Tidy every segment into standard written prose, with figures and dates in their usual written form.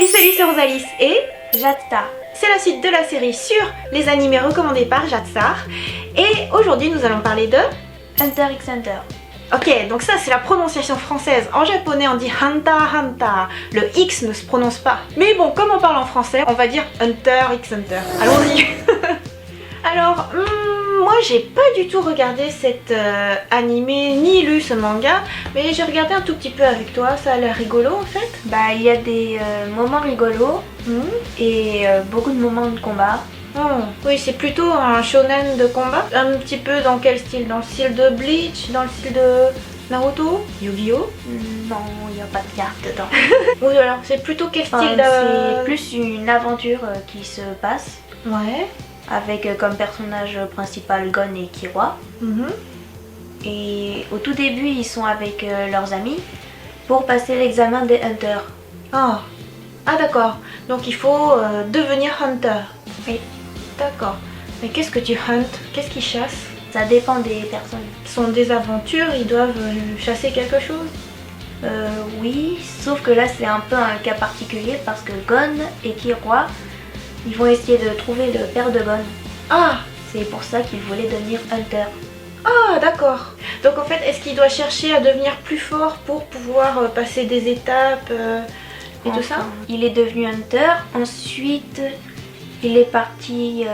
Salut, c'est Rosalis et Jatstar. C'est la suite de la série sur les animés recommandés par Jatstar. Et aujourd'hui nous allons parler de Hunter x Hunter. Ok, donc ça c'est la prononciation française. En japonais on dit Hunter Hunter. Le X ne se prononce pas. Mais bon, comme on parle en français, on va dire Hunter x Hunter. Allons-y. Alors, moi j'ai pas du tout regardé cet animé ni lu ce manga, mais j'ai regardé un tout petit peu avec toi, ça a l'air rigolo en fait. Bah, il y a des moments rigolos et beaucoup de moments de combat. Oh, oui, c'est plutôt un shonen de combat. Un petit peu dans quel style? Dans le style de Bleach? Dans le style de Naruto? Yu-Gi-Oh? Non, il n'y a pas de carte dedans. Oui, alors c'est plutôt quel style de... C'est plus une aventure qui se passe. Ouais. Avec comme personnage principal Gon et Killua. Et au tout début, ils sont avec leurs amis pour passer l'examen des Hunters. Ah, d'accord. Donc il faut devenir Hunter. Oui. D'accord. Mais qu'est-ce que tu huntes? Qu'est-ce qu'ils chassent? Ça dépend des personnes. Ce sont des aventures, ils doivent chasser quelque chose? Oui, sauf que là c'est un peu un cas particulier parce que Gon et Killua, ils vont essayer de trouver le père de Gon. Ah! C'est pour ça qu'ils voulaient devenir Hunter. Ah, d'accord. Donc en fait, est-ce qu'il doit chercher à devenir plus fort pour pouvoir passer des étapes et tout ça? Il est devenu Hunter, ensuite il est parti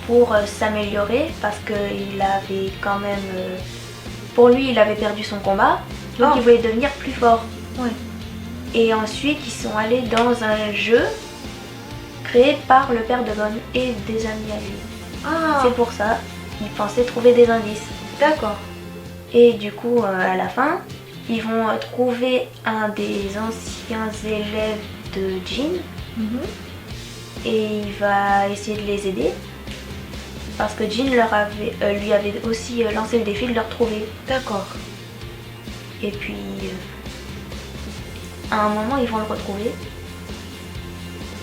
pour s'améliorer parce qu'il avait quand même... pour lui, il avait perdu son combat, donc il voulait devenir plus fort. Ouais. Et ensuite, ils sont allés dans un jeu créé par le père de Gon et des amis à lui. Ah. C'est pour ça qu'ils pensaient trouver des indices. D'accord. Et du coup, à la fin, ils vont trouver un des anciens élèves de Jin. Et il va essayer de les aider. Parce que Jin lui avait aussi lancé le défi de le retrouver. D'accord. Et puis, à un moment, ils vont le retrouver.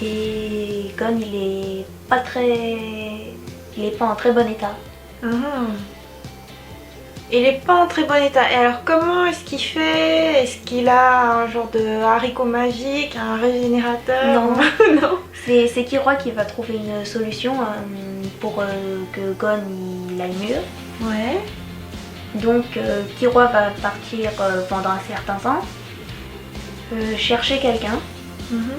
Et Gon, il est pas en très bon état. Il est pas en très bon état. Et alors comment est-ce qu'il fait? Est-ce qu'il a un genre de haricot magique, un régénérateur? Non. Non. C'est Killua qui va trouver une solution pour que Gon il aille mieux. Ouais. Donc Killua va partir pendant un certain temps chercher quelqu'un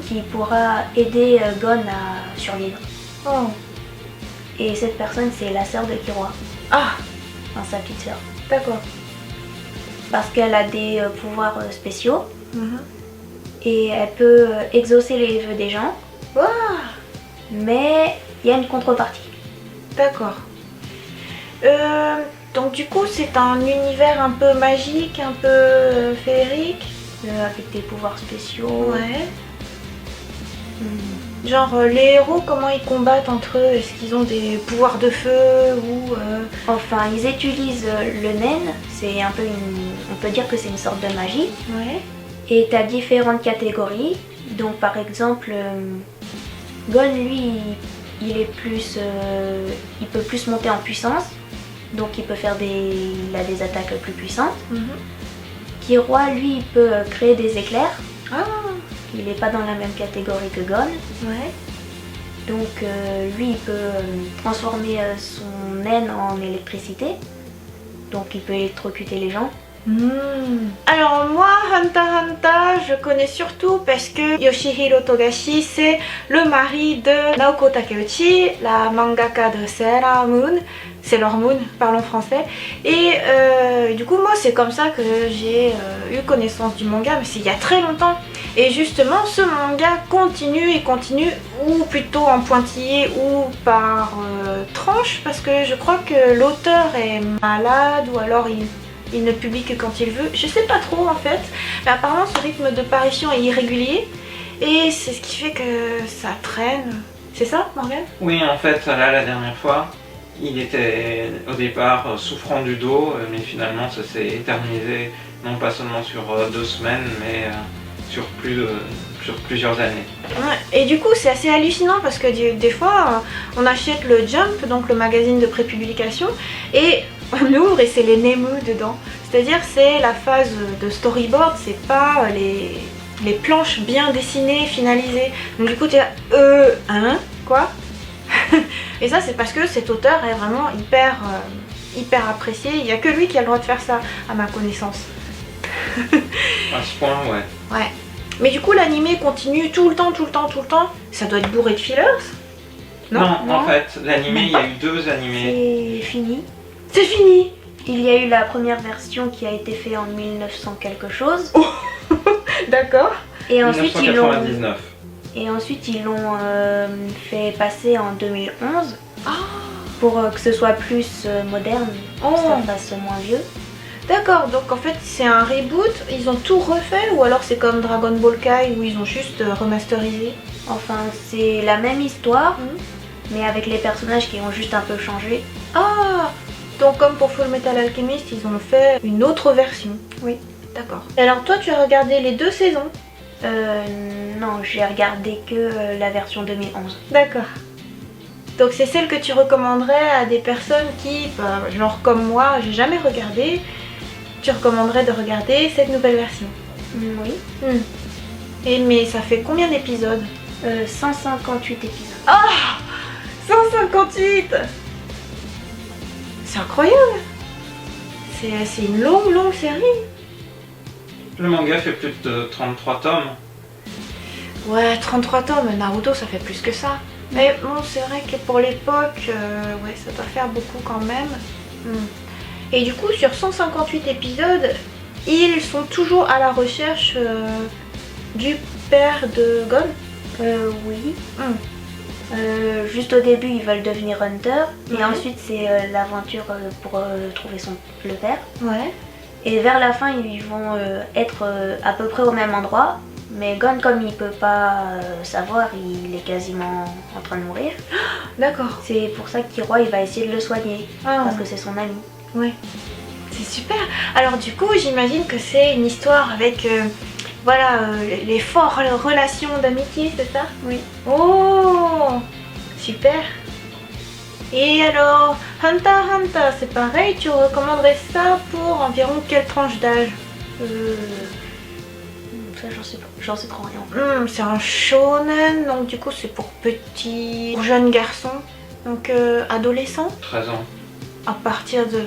qui pourra aider Gon à survivre. Oh. Et cette personne, c'est la sœur de Killua. Ah, Sa petite sœur. d'accord. Parce qu'elle a des pouvoirs spéciaux et elle peut exaucer les vœux des gens. Wow. Mais il y a une contrepartie. D'accord. Donc du coup c'est un univers un peu magique, un peu féerique. Avec des pouvoirs spéciaux. Ouais. Genre les héros, comment ils combattent entre eux? Est-ce qu'ils ont des pouvoirs de feu ou Enfin, ils utilisent le nen, c'est un peu on peut dire que c'est une sorte de magie. Ouais. Et tu as différentes catégories. Donc par exemple, Gon lui, il peut plus monter en puissance. Donc il a des attaques plus puissantes. Killua lui, il peut créer des éclairs. Ah. Il n'est pas dans la même catégorie que Gon. Ouais. Donc lui, il peut transformer son naine en électricité. Donc il peut électrocuter les gens. Alors moi, Hunter x Hunter, je connais surtout parce que Yoshihiro Togashi, c'est le mari de Naoko Takeuchi, la mangaka de Sailor Moon. Sailor Moon, parlons français. Et du coup, moi, c'est comme ça que j'ai eu connaissance du manga, mais c'est il y a très longtemps. Et justement, ce manga continue et continue, ou plutôt en pointillé ou par tranche, parce que je crois que l'auteur est malade ou alors il ne publie que quand il veut. Je sais pas trop en fait, mais apparemment son rythme de parution est irrégulier et c'est ce qui fait que ça traîne. C'est ça, Morgane? Oui, en fait, là, la dernière fois, il était au départ souffrant du dos, mais finalement ça s'est éternisé, non pas seulement sur 2 semaines, mais sur plusieurs années. Ouais, et du coup c'est assez hallucinant parce que des fois on achète le Jump, donc le magazine de prépublication, et on ouvre et c'est les Nemu dedans. C'est-à-dire c'est la phase de storyboard, c'est pas les planches bien dessinées, finalisées. Donc du coup tu es là, hein, quoi? Et ça c'est parce que cet auteur est vraiment hyper apprécié. Il n'y a que lui qui a le droit de faire ça, à ma connaissance. À ce point, ouais. Ouais. Mais du coup l'animé continue tout le temps. Ça doit être bourré de fillers? Non, en fait, l'animé, il y a eu 2 animés. C'est fini. C'est fini. Il y a eu la première version qui a été faite en 1900 quelque chose. D'accord. Et ensuite ils l'ont 1999. fait passer en 2011 pour que ce soit plus moderne, que ça fasse moins vieux. D'accord, donc en fait c'est un reboot, ils ont tout refait ou alors c'est comme Dragon Ball Kai où ils ont juste remasterisé? Enfin, c'est la même histoire, mais avec les personnages qui ont juste un peu changé. Ah, donc comme pour Full Metal Alchemist, ils ont fait une autre version. Oui. D'accord. Et alors toi, tu as regardé les 2 saisons? Non, j'ai regardé que la version 2011. D'accord. Donc c'est celle que tu recommanderais à des personnes qui, genre comme moi, j'ai jamais regardé. Tu recommanderais de regarder cette nouvelle version? Oui. Et mais ça fait combien d'épisodes? 158 épisodes. Ah, 158. C'est incroyable. C'est une longue série. Le manga fait plus de 33 tomes. Ouais, 33 tomes, Naruto ça fait plus que ça. Mais bon, c'est vrai que pour l'époque, ouais, ça doit faire beaucoup quand même. Et du coup, sur 158 épisodes, ils sont toujours à la recherche du père de Gon. Oui. Juste au début, ils veulent devenir hunter, et ensuite c'est l'aventure pour trouver le père. Ouais. Et vers la fin, ils vont être à peu près au même endroit. Mais Gon, comme il peut pas savoir, il est quasiment en train de mourir. D'accord. C'est pour ça qu'Iroha il va essayer de le soigner, parce que c'est son ami. Ouais. C'est super. Alors du coup, j'imagine que c'est une histoire avec, voilà, les fortes relations d'amitié, c'est ça? Oui. Oh, super. Et alors, Hunter x Hunter, c'est pareil, tu recommanderais ça pour environ quelle tranche d'âge? Ça, j'en sais trop rien. C'est un shonen, donc du coup c'est pour petits, pour jeunes garçons, donc adolescents. 13 ans. À partir de...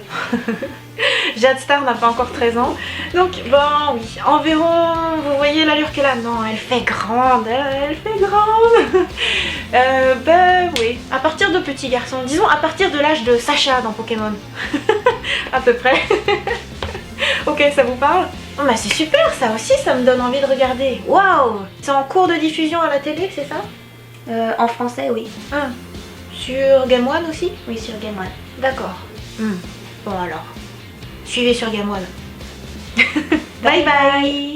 Jade Star n'a pas encore 13 ans, donc bon oui, environ, vous voyez l'allure qu'elle a? Non, elle fait grande, elle fait grande. Ben oui, à partir de petits garçons, disons à partir de l'âge de Sacha dans Pokémon. À peu près. Ok, ça vous parle? Oh bah c'est super, ça aussi ça me donne envie de regarder. Waouh! C'est en cours de diffusion à la télé, c'est ça? En français, oui. Sur Game One aussi? Oui, sur Game One. D'accord. Bon alors, suivez sur Game One. Bye bye!